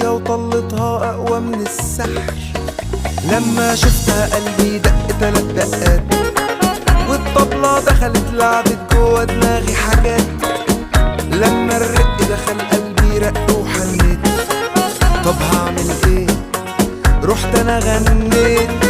ماشية وطلتها أقوى من السحر. لما شفتها قلبي دق 3 دقات، والطبلة دخلت لعبت جوا دماغي حاجات. لما الرق دخل قلبي رق وحنيت، طب هعمل ايه؟ رحت انا غنيت